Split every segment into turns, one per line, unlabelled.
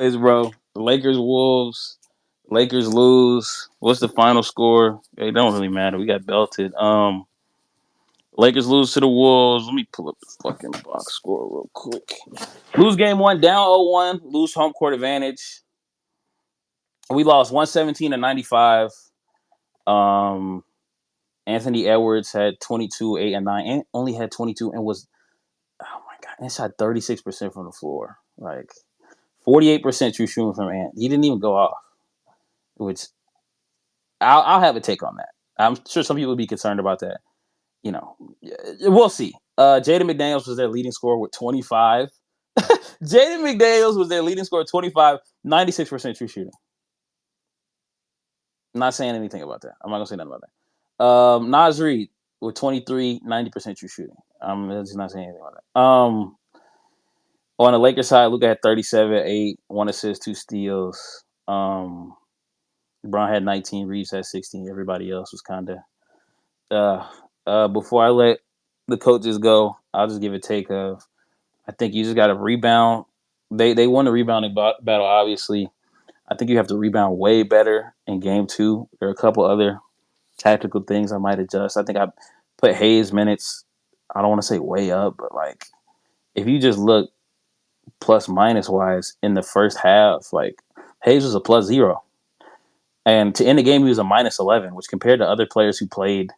Is bro. The Lakers Wolves. Lakers lose. What's the final score? It don't really matter. We got belted. Lakers lose to the Wolves. Let me pull up the fucking box score real quick. Lose game one, down 0-1. Lose home court advantage. We lost 117 to 95. Um, Anthony Edwards had 22, 8, and 9, and only had 22 and was, oh my God, and shot 36% from the floor. Like 48% true shooting from Ant. He didn't even go off, which I'll have a take on that. I'm sure some people would be concerned about that. You know, we'll see. Jaden McDaniels was their leading scorer with 25. Jaden McDaniels was their leading scorer, 25, 96% true shooting. I'm not saying anything about that. I'm not gonna say nothing about that. Nas Reed with 23, 90% true shooting. I'm just not saying anything about that. On the Lakers side, Luka had 37, 8, 1 assist, 2 steals. LeBron had 19, Reeves had 16. Everybody else was kind of. Before I let the coaches go, I'll just give a take of. I think you just got to rebound. They won the rebounding battle, obviously. I think you have to rebound way better in game two. There are a couple other tactical things I might adjust. I think I put Hayes minutes. I don't want to say way up, but like if you just look plus minus wise in the first half, like Hayes was a plus 0, and to end the game he was a minus 11, which compared to other players who played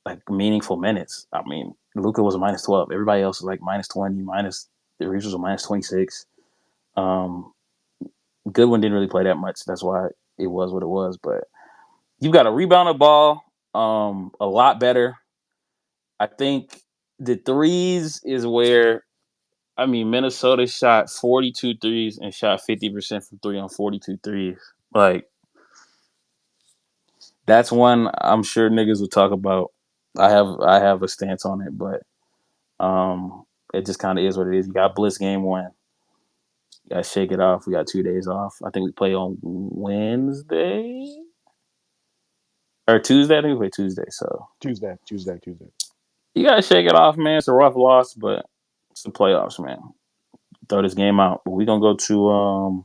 like meaningful minutes, I mean Luka was a minus 12. Everybody else was like minus 20, minus the Reeves was a minus 26. Um, Goodwin didn't really play that much. That's why it was what it was. But you've got to rebound the ball a lot better. I think the threes is where, I mean, Minnesota shot 42 threes and shot 50% from three on 42 threes. Like, that's one I'm sure niggas will talk about. I have a stance on it, but it just kind of is what it is. You got Bliss game one. You got to shake it off. We got 2 days off. I think we play on Wednesday or Tuesday. I think we play Tuesday. So
Tuesday.
you got to shake it off, man. It's a rough loss, but it's the playoffs, man. Throw this game out. But we gonna go to I'm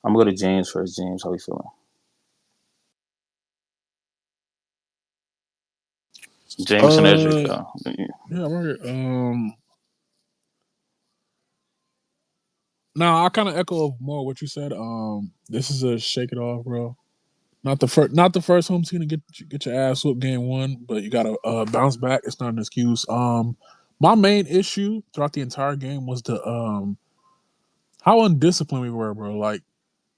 gonna go to James first. James, how you feeling? Jameson Edric.
Uh, yeah, right. Now I kind of echo more what you said. This is a shake it off, bro. Not the first home team to get your ass whooped game one, but you gotta bounce back. It's not an excuse. My main issue throughout the entire game was the how undisciplined we were, bro. Like,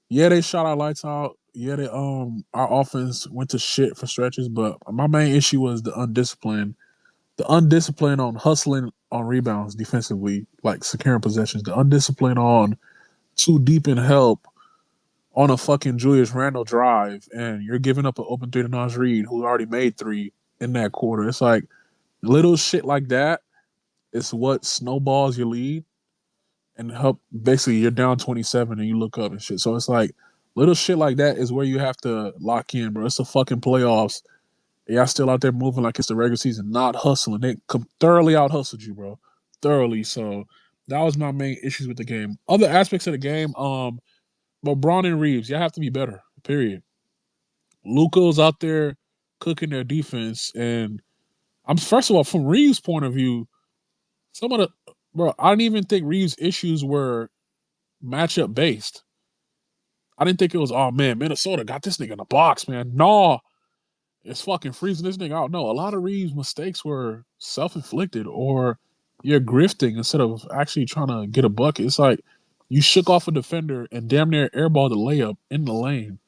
yeah, they shot our lights out. Yeah, they our offense went to shit for stretches, but my main issue was the undiscipline. The undiscipline on hustling on rebounds defensively, like securing possessions. The undiscipline on too deep in help on a fucking Julius Randle drive, and you're giving up an open three to Nas Reed, who already made three in that quarter. It's like little shit like that is what snowballs your lead and help. Basically, you're down 27 and you look up and shit. So it's like little shit like that is where you have to lock in, bro. It's the fucking playoffs. Y'all still out there moving like it's the regular season, not hustling. They thoroughly out hustled you, bro. Thoroughly. So that was my main issues with the game. Other aspects of the game, LeBron and Reeves, y'all have to be better. Period. Luca's out there cooking their defense, and I'm first of all from Reeves' point of view, some of the bro, I didn't even think Reeves' issues were matchup based. I didn't think it was, oh man, Minnesota got this nigga in the box, man. No, it's fucking freezing this nigga out. No, a lot of Reeves' mistakes were self-inflicted, or you're grifting instead of actually trying to get a bucket. It's like you shook off a defender and damn near airballed the layup in the lane.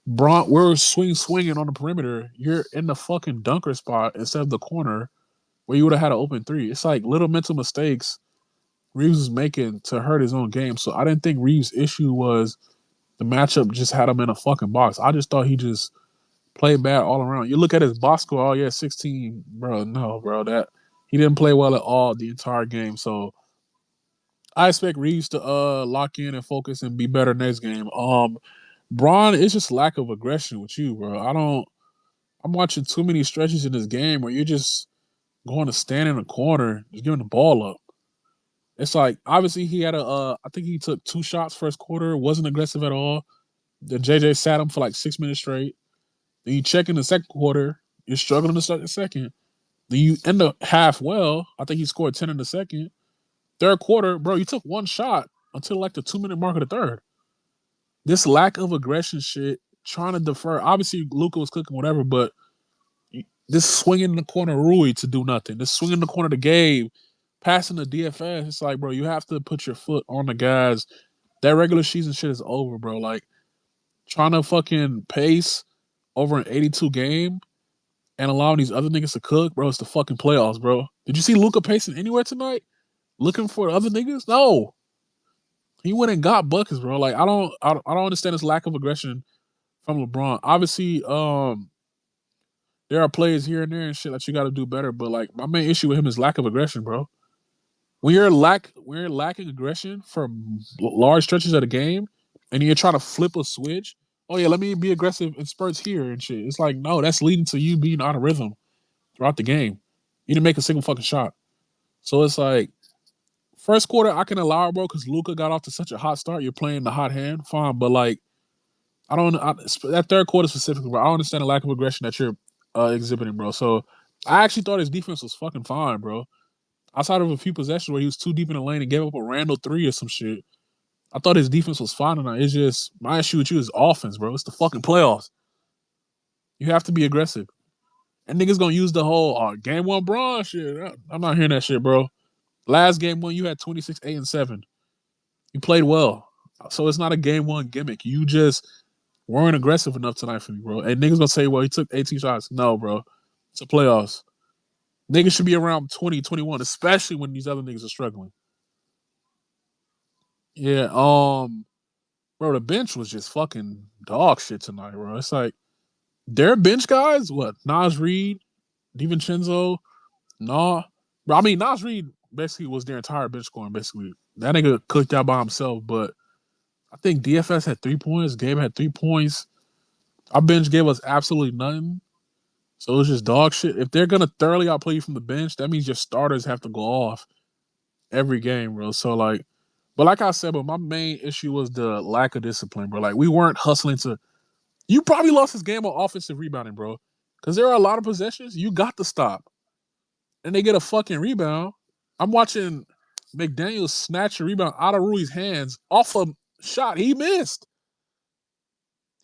We're swinging on the perimeter. You're in the fucking dunker spot instead of the corner where you would have had an open three. It's like little mental mistakes Reeves is making to hurt his own game. So I didn't think Reeves' issue was the matchup just had him in a fucking box. I just thought he just played bad all around. You look at his box score, oh yeah, 16, bro. No, bro, that he didn't play well at all the entire game. So I expect Reeves to lock in and focus and be better next game. Braun, it's just lack of aggression with you, bro. I'm watching too many stretches in this game where you're just going to stand in a corner, just giving the ball up. It's like obviously he had a I think he took 2 shots first quarter, wasn't aggressive at all. The JJ sat him for like 6 minutes straight. Then you check in the second quarter, you're struggling to start the second. Then you end the half well. I think he scored 10 in the second. Third quarter, bro, you took 1 shot until like the 2 minute mark of the third. This lack of aggression shit, trying to defer. Obviously, Luka was cooking whatever, but this swinging in the corner Rui to do nothing. This swinging in the corner to Gabe, passing the DFS. It's like, bro, you have to put your foot on the gas. That regular season shit is over, bro. Like trying to fucking pace over an 82 game and allowing these other niggas to cook, bro. It's the fucking playoffs, bro. Did you see Luka pacing anywhere tonight? Looking for other niggas? No. He went and got buckets, bro. Like I don't understand this lack of aggression from LeBron. Obviously, there are plays here and there and shit that you got to do better. But like my main issue with him is lack of aggression, bro. When you're lacking aggression for large stretches of the game, and you're trying to flip a switch. Oh yeah, let me be aggressive in spurts here and shit. It's like no, that's leading to you being out of rhythm throughout the game. You didn't make a single fucking shot. So it's like first quarter I can allow it, bro, because Luka got off to such a hot start. You're playing the hot hand, fine, but like that third quarter specifically, bro. I don't understand the lack of aggression that you're exhibiting, bro. So I actually thought his defense was fucking fine, bro. Outside of a few possessions where he was too deep in the lane and gave up a Randall three or some shit, I thought his defense was fine tonight. It's just my issue with you is offense, bro. It's the fucking playoffs. You have to be aggressive. And niggas gonna use the whole game one Braun shit. I'm not hearing that shit, bro. Last game one, you had 26, 8, and 7. You played well. So it's not a game one gimmick. You just weren't aggressive enough tonight for me, bro. And niggas gonna say, well, he took 18 shots. No, bro. It's a playoffs. Niggas should be around 20, 21, especially when these other niggas are struggling. Yeah, bro, the bench was just fucking dog shit tonight, bro. It's like their bench guys, what? Nas Reed, DiVincenzo, nah. Bro, I mean, Nas Reed basically was their entire bench scoring, basically. That nigga cooked out by himself, but I think DFS had 3 points. Gabe had 3 points. Our bench gave us absolutely nothing. So it was just dog shit. If they're gonna thoroughly outplay you from the bench, that means your starters have to go off every game, bro. So like, but like I said, but my main issue was the lack of discipline, bro. Like we weren't hustling to. You probably lost this game on offensive rebounding, bro. Because there are a lot of possessions you got to stop, and they get a fucking rebound. I'm watching McDaniels snatch a rebound out of Rui's hands off a shot he missed.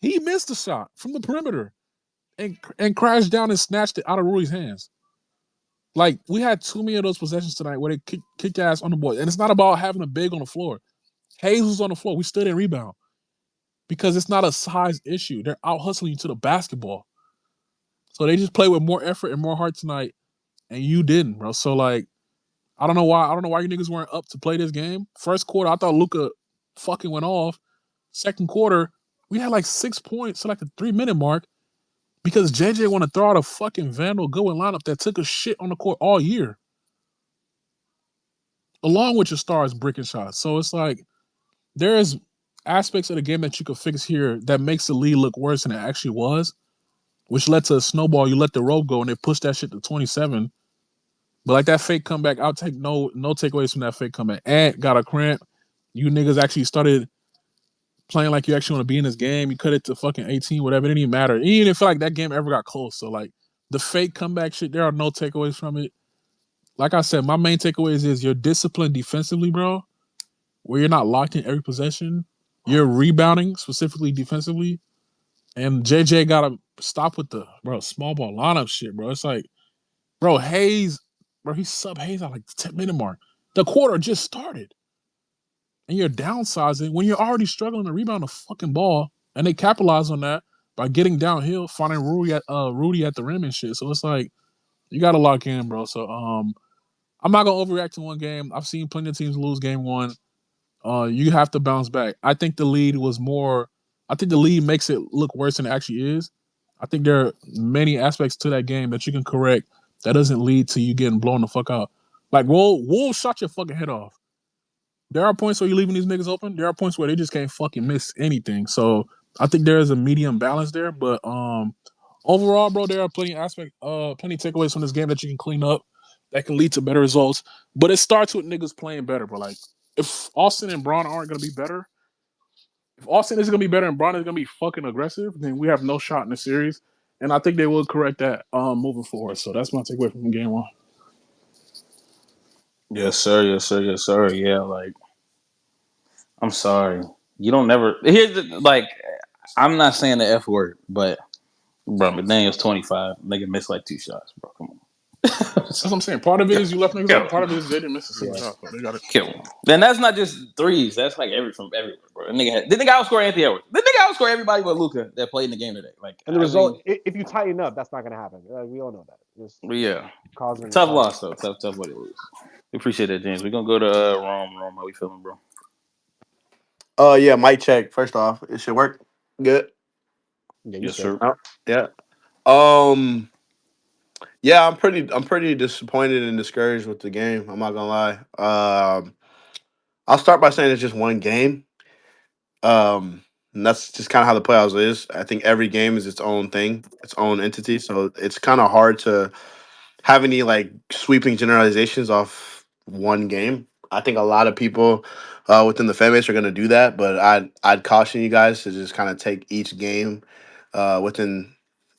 He missed the shot from the perimeter and crashed down and snatched it out of Rui's hands. Like we had too many of those possessions tonight where they kick ass on the board, and it's not about having a big on the floor. Hayes was on the floor. We stood in rebound because it's not a size issue. They're out hustling you to the basketball, so they just play with more effort and more heart tonight, and you didn't, bro. So like, I don't know why. I don't know why you niggas weren't up to play this game. First quarter, I thought Luka fucking went off. Second quarter, we had like 6 points to like the 3 minute mark because JJ want to throw out a fucking Vandal Goodwin lineup that took a shit on the court all year, along with your stars bricking shots. So it's like there's aspects of the game that you could fix here that makes the lead look worse than it actually was, which led to a snowball. You let the rope go and they pushed that shit to 27. But like that fake comeback, I'll take no takeaways from that fake comeback. Ant got a cramp. You niggas actually started playing like you actually want to be in this game. You cut it to fucking 18, whatever. It didn't even matter. It didn't feel like that game ever got close. So like the fake comeback shit, there are no takeaways from it. Like I said, my main takeaways is you're disciplined defensively, bro, where you're not locked in every possession. You're rebounding, specifically defensively. And JJ gotta stop with the small ball lineup shit, bro. It's like, bro, Hayes, bro, he sub Hayes at like the 10 minute mark. The quarter just started. And you're downsizing when you're already struggling to rebound the fucking ball. And they capitalize on that by getting downhill, finding Rudy at the rim and shit. So it's like, you gotta lock in, bro. So I'm not gonna overreact to one game. I've seen plenty of teams lose game one. You have to bounce back. I think the lead was more. I think the lead makes it look worse than it actually is. I think there are many aspects to that game that you can correct that doesn't lead to you getting blown the fuck out. Like, Wolves shot your fucking head off. There are points where you're leaving these niggas open. There are points where they just can't fucking miss anything. So I think there is a medium balance there. But overall, bro, there are plenty takeaways from this game that you can clean up that can lead to better results. But it starts with niggas playing better, bro. Like if Austin and Braun aren't gonna be better, if Austin is gonna be better and Braun is gonna be fucking aggressive, then we have no shot in the series. And I think they will correct that moving forward. So that's my takeaway from game one.
Yes, sir. Yes, sir. Yes, sir. Yeah, like I'm sorry. You don't never. Here's the, like. I'm not saying the F word, but bro, McDaniel's 25. Nigga missed like 2 shots, bro. Come on.
That's what I'm saying. Part of it is you left niggas
Kill
out.
him.
Part of it is they didn't miss a single
Yeah.
shot. So they got it.
Kill him. Then that's not just threes. That's like from everywhere, bro. The nigga outscore Anthony Edwards. The nigga outscore everybody but Luka that played in the game today. Like,
And the
I
result,
mean,
if you tighten up, that's not going to happen. We all know that. Just
but yeah.
causing
Tough
causing.
loss, though. Tough way to lose. We appreciate that, James. We're going to go to Rome. Rome, how we feeling, bro?
Yeah, mic check. First off, it should work. Good.
Yeah, you
Yes,
straight.
sir.
Oh, yeah. Um. Yeah, I'm pretty disappointed and discouraged with the game. I'm not gonna lie. I'll start by saying it's just one game. And that's just kind of how the playoffs is. I think every game is its own thing, its own entity. So it's kind of hard to have any like sweeping generalizations off one game. I think a lot of people within the fan base are going to do that, but I'd caution you guys to just kind of take each game within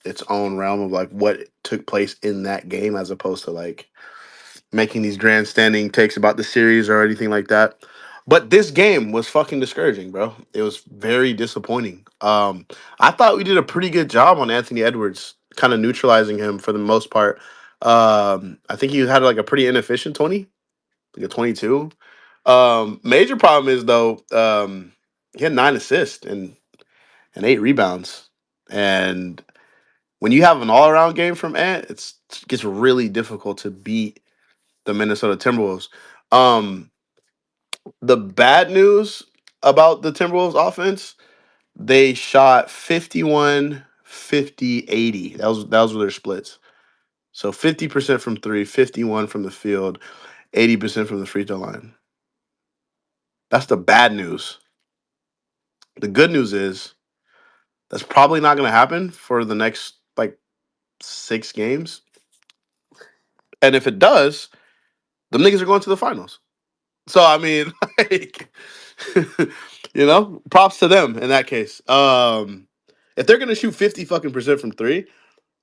its own realm of like what took place in that game, as opposed to like making these grandstanding takes about the series or anything like that. But this game was fucking discouraging, bro. It was very disappointing. I thought we did a pretty good job on Anthony Edwards, kind of neutralizing him for the most part. I think he had like a pretty inefficient 20, like a 22. Major problem is though, he had 9 assists and 8 rebounds. And when you have an all around game from Ant, it gets really difficult to beat the Minnesota Timberwolves. Um, the bad news about the Timberwolves offense, they shot 51, 50, 80. That was their splits. So 50% from three, 51 from the field, 80% from the free throw line. That's the bad news. The good news is that's probably not going to happen for the next like 6 games. And if it does, the niggas are going to the finals. So I mean, like, props to them in that case. If they're gonna shoot 50 fucking percent from three,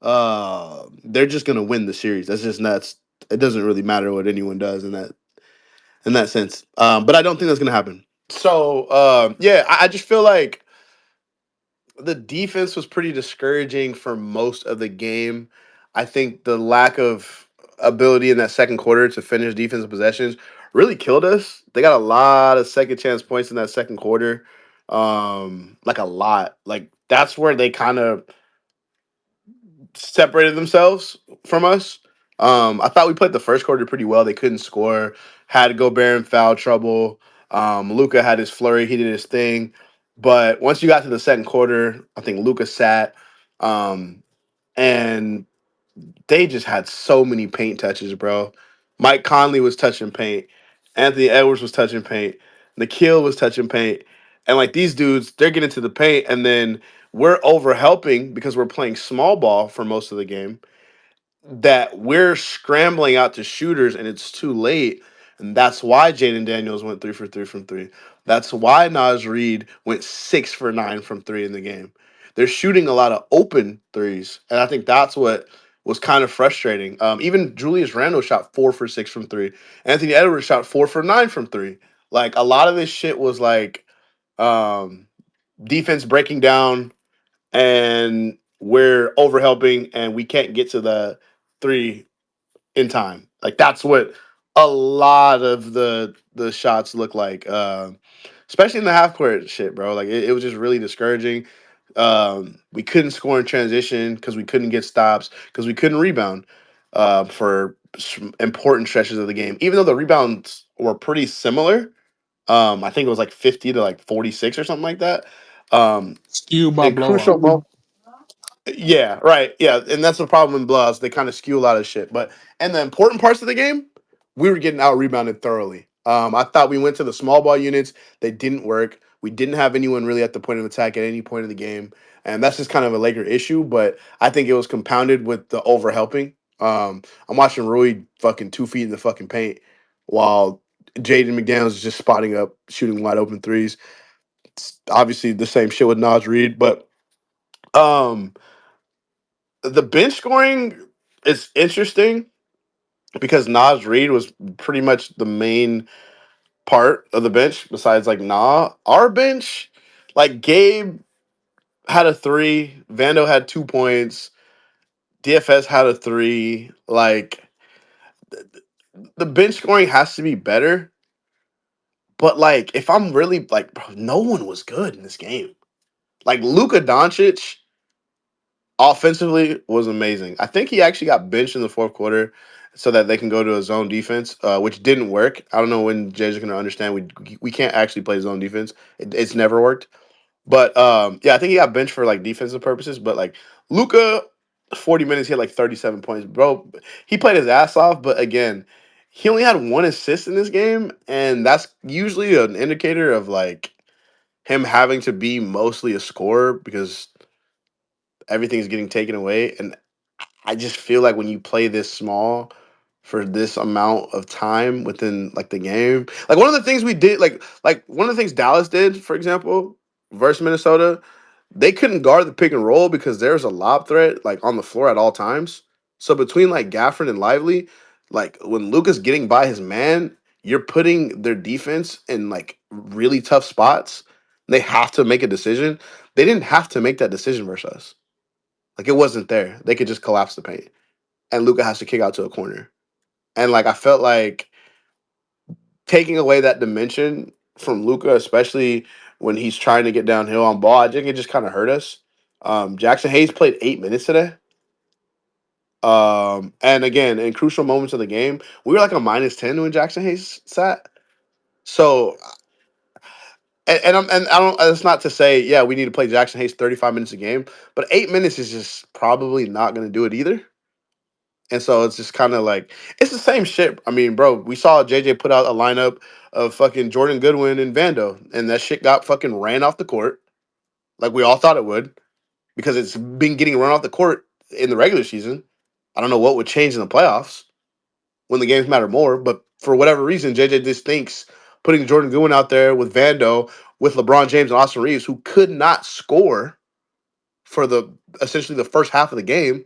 they're just gonna win the series. That's just nuts. It doesn't really matter what anyone does in that sense. But I don't think that's gonna happen. So yeah, I just feel like the defense was pretty discouraging for most of the game. I think the lack of ability in that second quarter to finish defensive possessions really killed us. They got a lot of second chance points in that second quarter. Like a lot. Like that's where they kind of separated themselves from us. I thought we played the first quarter pretty well. They couldn't score, had Gobert in foul trouble. Luca had his flurry, he did his thing. But once you got to the second quarter, I think Luca sat, and they just had so many paint touches, bro. Mike Conley was touching paint, Anthony Edwards was touching paint, Nikhil was touching paint, and like these dudes, they're getting to the paint, and then we're over helping because we're playing small ball for most of the game, that we're scrambling out to shooters and it's too late. And that's why Jaden Daniels went 3 for 3 from three. That's why Naz Reid went 6 for 9 from three in the game. They're shooting a lot of open threes. And I think that's what was kind of frustrating. Even Julius Randle shot 4 for 6 from three. Anthony Edwards shot 4 for 9 from three. Like a lot of this shit was like um, defense breaking down and we're overhelping and we can't get to the three in time. Like that's what a lot of the shots look like, especially in the half court shit, bro. Like it was just really discouraging. We couldn't score in transition because we couldn't get stops because we couldn't rebound for important stretches of the game. Even though the rebounds were pretty similar, I think it was like 50 to like 46 or something like that.
Skewed by
In
blowout.
crucial moments. Yeah, right. Yeah, and that's the problem in blowouts. They kind of skew a lot of shit. But in the important parts of the game, we were getting out rebounded thoroughly. I thought we went to the small ball units. They didn't work. We didn't have anyone really at the point of attack at any point of the game, and that's just kind of a Laker issue. But I think it was compounded with the overhelping. I'm watching Rui fucking 2 feet in the fucking paint while Jaden McDaniels is just spotting up, shooting wide open threes. It's obviously the same shit with Nas Reed, but um, the bench scoring is interesting because Nas Reed was pretty much the main part of the bench besides like our bench, like Gabe had a three, Vando had 2 points, DFS had a three. Like the bench scoring has to be better. But like if I'm really like bro, no one was good in this game. Like Luka Doncic offensively was amazing. I think he actually got benched in the fourth quarter so that they can go to a zone defense, which didn't work. I don't know when Jay's going to understand we can't actually play zone defense. It's never worked. But yeah, I think he got benched for like defensive purposes. But like Luca, 40 minutes, he had like 37 points, bro. He played his ass off, but again, he only had one assist in this game, and that's usually an indicator of like him having to be mostly a scorer because everything's getting taken away. And I just feel like when you play this small for this amount of time within like the game, like one of the things we did, like one of the things Dallas did, for example, versus Minnesota, they couldn't guard the pick and roll because there's a lob threat like on the floor at all times. So between like Gafford and Lively, like when Luca's getting by his man, you're putting their defense in like really tough spots. They have to make a decision. They didn't have to make that decision versus us. Like it wasn't there. They could just collapse the paint. And Luca has to kick out to a corner. And like I felt like taking away that dimension from Luca, especially when he's trying to get downhill on ball, I think it just kind of hurt us. Jackson Hayes played 8 minutes today. And again, in crucial moments of the game, we were like a -10 when Jackson Hayes sat. So, and I don't. It's not to say, yeah, we need to play Jackson Hayes 35 minutes a game, but 8 minutes is just probably not going to do it either. And so it's just kind of like it's the same shit. I mean, bro, we saw JJ put out a lineup of fucking Jordan Goodwin and Vando, and that shit got fucking ran off the court, like we all thought it would, because it's been getting run off the court in the regular season. I don't know what would change in the playoffs when the games matter more, but for whatever reason, JJ just thinks putting Jordan Goodwin out there with Vando, with LeBron James and Austin Reeves, who could not score for the essentially the first half of the game,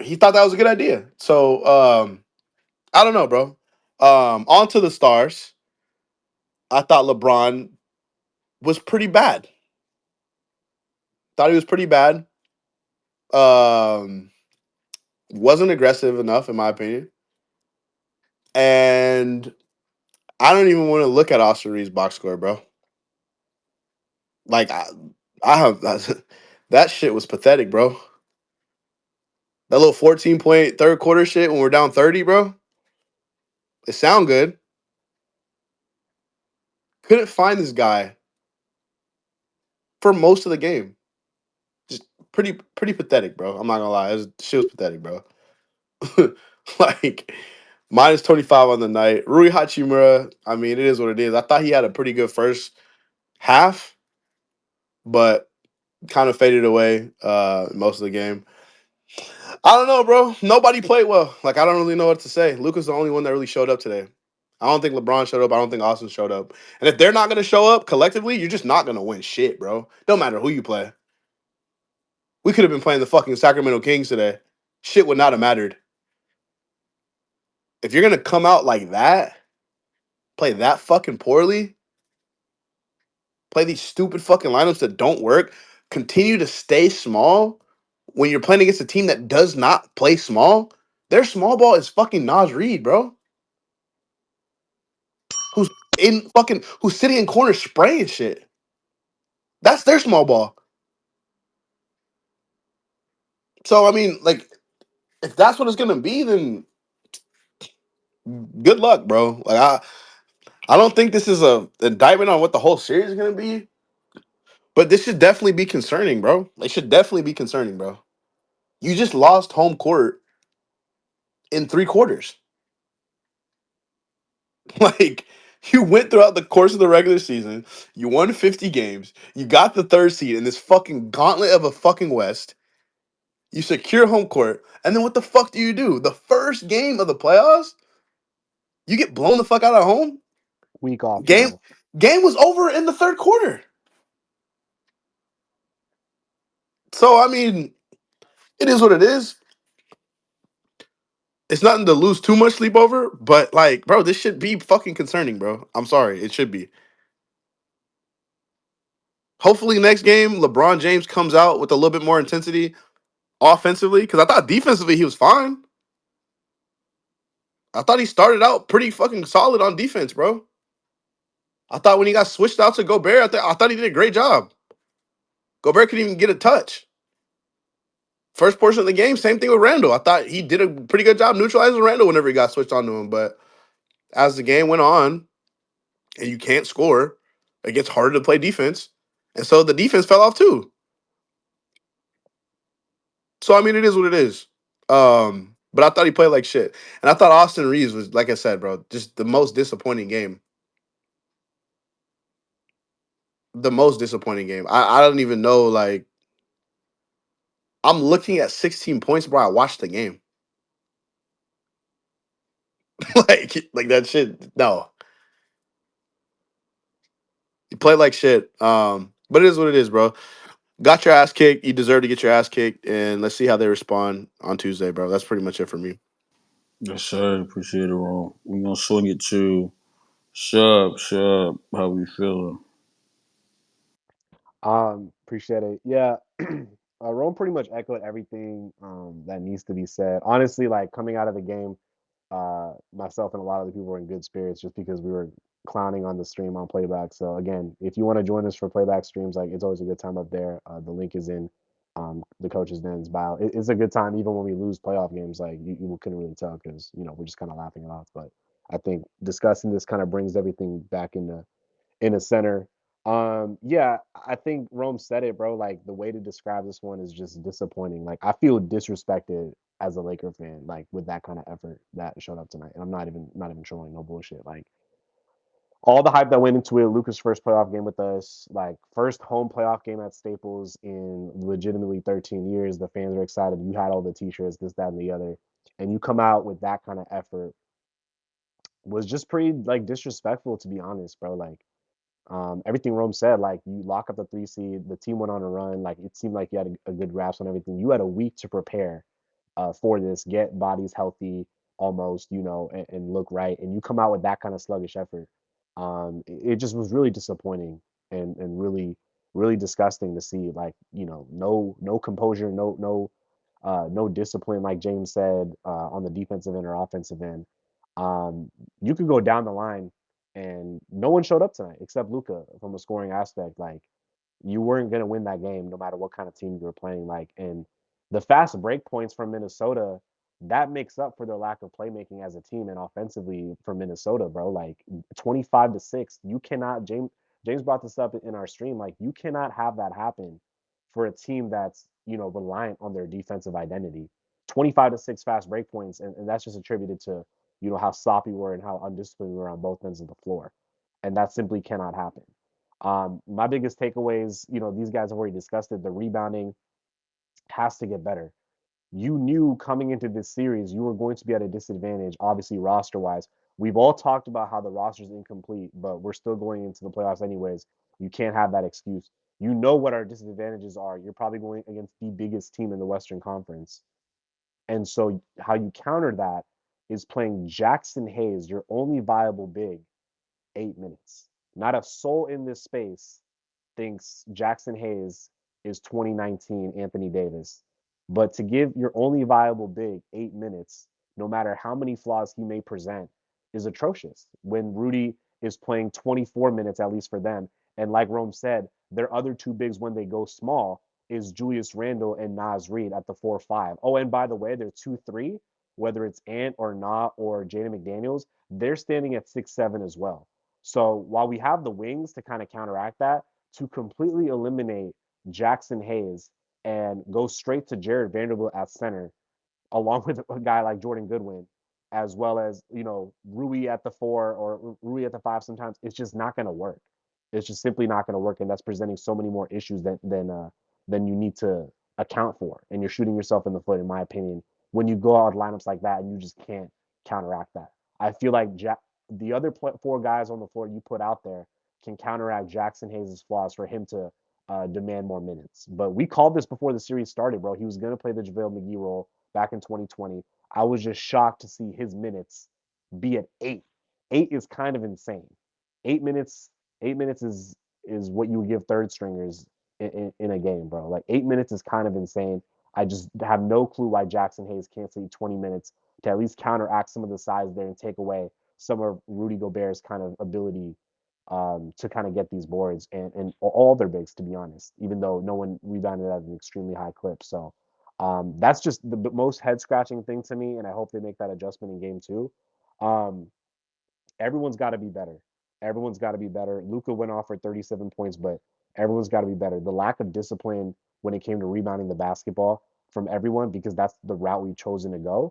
he thought that was a good idea. So I don't know, bro. On to the stars. I thought LeBron was pretty bad. Thought he was pretty bad. Um, wasn't aggressive enough, in my opinion. And I don't even want to look at Austin Reeves' box score, bro. Like I have that shit was pathetic, bro. That little 14-point third quarter shit when we're down 30, bro. It sound good. Couldn't find this guy for most of the game. Just pretty pathetic, bro. I'm not gonna lie. Shit was pathetic, bro. Like -25 on the night. Rui Hachimura, I mean, it is what it is. I thought he had a pretty good first half, but kind of faded away most of the game. I don't know, bro. Nobody played well. Like, I don't really know what to say. Luka's the only one that really showed up today. I don't think LeBron showed up. I don't think Austin showed up. And if they're not going to show up collectively, you're just not going to win shit, bro. Don't matter who you play. We could have been playing the fucking Sacramento Kings today. Shit would not have mattered. If you're going to come out like that, play that fucking poorly, play these stupid fucking lineups that don't work, continue to stay small when you're playing against a team that does not play small, their small ball is fucking Nas Reed, bro. Who's sitting in corners spraying shit. That's their small ball. So I mean, like, if that's what it's gonna be, then good luck, bro. Like I don't think this is a indictment on what the whole series is gonna be. But this should definitely be concerning, bro. It should definitely be concerning, bro. You just lost home court in 3 quarters. Like, you went throughout the course of the regular season, you won 50 games, you got the third seed in this fucking gauntlet of a fucking West, You secure home court, and then what the fuck do you do? The first game of the playoffs, you get blown the fuck out of home.
Week off,
Game
bro.
game was over in the third quarter. So I mean, it is what it is. It's nothing to lose too much sleep over, but like, bro, this should be fucking concerning, bro. I'm sorry, it should be. Hopefully, next game, LeBron James comes out with a little bit more intensity offensively, because I thought defensively he was fine. I thought he started out pretty fucking solid on defense, bro. I thought when he got switched out to Gobert, I thought he did a great job. Gobert couldn't even get a touch. First portion of the game, same thing with Randall. I thought he did a pretty good job neutralizing Randall whenever he got switched onto him. But as the game went on and you can't score, it gets harder to play defense. And so the defense fell off too. So I mean, it is what it is. But I thought he played like shit. And I thought Austin Reeves was, like I said, bro, just the most disappointing game. The most disappointing game. I don't even know, like, I'm looking at 16 points, bro. I watched the game. like that shit. No. You play like shit. But it is what it is, bro. Got your ass kicked. You deserve to get your ass kicked, and let's see how they respond on Tuesday, bro. That's pretty much it for me.
Yes, sir. Appreciate it, Ron. We gonna swing it to Shub. Shub, how we feeling?
Appreciate it. Yeah. Rome pretty much echoed everything that needs to be said. Honestly, like coming out of the game, myself and a lot of the people were in good spirits just because we were clowning on the stream on playback. So again, if you want to join us for playback streams, like it's always a good time up there. The link is in the coach's den's bio. It's a good time even when we lose playoff games. Like you couldn't really tell because we're just kind of laughing it off. But I think discussing this kind of brings everything back in a center. Yeah, I think Rome said it, bro. Like the way to describe this one is just disappointing. Like I feel disrespected as a Laker fan, like with that kind of effort that showed up tonight. And I'm not even trolling, no bullshit. Like all the hype that went into it, Luca's first playoff game with us, like first home playoff game at Staples in legitimately 13 years. The fans are excited. You had all the t-shirts, this, that, and the other. And you come out with that kind of effort was just pretty like disrespectful to be honest, bro. Like everything Rome said, like you lock up the 3 seed, the team went on a run, like it seemed like you had a good grasp on everything. You had a week to prepare for this, get bodies healthy almost, and look right, and you come out with that kind of sluggish effort. It just was really disappointing and really really disgusting to see. Like no composure, no discipline, like James said on the defensive end or offensive end. You could go down the line and no one showed up tonight except Luca from a scoring aspect. Like you weren't gonna win that game no matter what kind of team you were playing. Like and the fast break points from Minnesota that makes up for their lack of playmaking as a team and offensively for Minnesota, bro. Like 25-6, you cannot. James brought this up in our stream. Like you cannot have that happen for a team that's reliant on their defensive identity. 25-6 fast break points, and that's just attributed to how sloppy we were and how undisciplined we were on both ends of the floor, and that simply cannot happen. My biggest takeaways, these guys have already discussed it. The rebounding has to get better. You knew coming into this series you were going to be at a disadvantage, obviously roster wise. We've all talked about how the roster is incomplete, but we're still going into the playoffs anyways. You can't have that excuse. You know what our disadvantages are. You're probably going against the biggest team in the Western Conference. And so how you counter that is playing Jackson Hayes, your only viable big, 8 minutes. Not a soul in this space thinks Jackson Hayes is 2019 Anthony Davis. But to give your only viable big 8 minutes, no matter how many flaws he may present, is atrocious. When Rudy is playing 24 minutes, at least for them. And like Rome said, their other two bigs when they go small is Julius Randle and Naz Reid at the 4-5. Oh, and by the way, they're 2-3, whether it's Ant or Na or Jaden McDaniels, they're standing at 6-7 as well. So while we have the wings to kind of counteract that, to completely eliminate Jackson Hayes and go straight to Jared Vanderbilt at center, along with a guy like Jordan Goodwin, as well as Rui at the 4 or Rui at the 5. Sometimes it's just not going to work. It's just simply not going to work, and that's presenting so many more issues than you need to account for, and you're shooting yourself in the foot, in my opinion, when you go out lineups like that and you just can't counteract that. I feel like the other four guys on the floor you put out there can counteract Jackson Hayes' flaws for him to demand more minutes. But we called this before the series started, bro. He was going to play the JaVale McGee role back in 2020. I was just shocked to see his minutes be at 8. 8 is kind of insane. 8 minutes, 8 minutes is what you would give third stringers in a game, bro. Like 8 minutes is kind of insane. I just have no clue why Jackson Hayes can't see 20 minutes to at least counteract some of the size there and take away some of Rudy Gobert's kind of ability to kind of get these boards and all their bigs, to be honest, even though no one rebounded at an extremely high clip. So that's just the most head scratching thing to me, and I hope they make that adjustment in game two. Um, everyone's got to be better. Everyone's got to be better. Luka went off for 37 points, but everyone's got to be better. The lack of discipline when it came to rebounding the basketball from everyone, because that's the route we've chosen to go,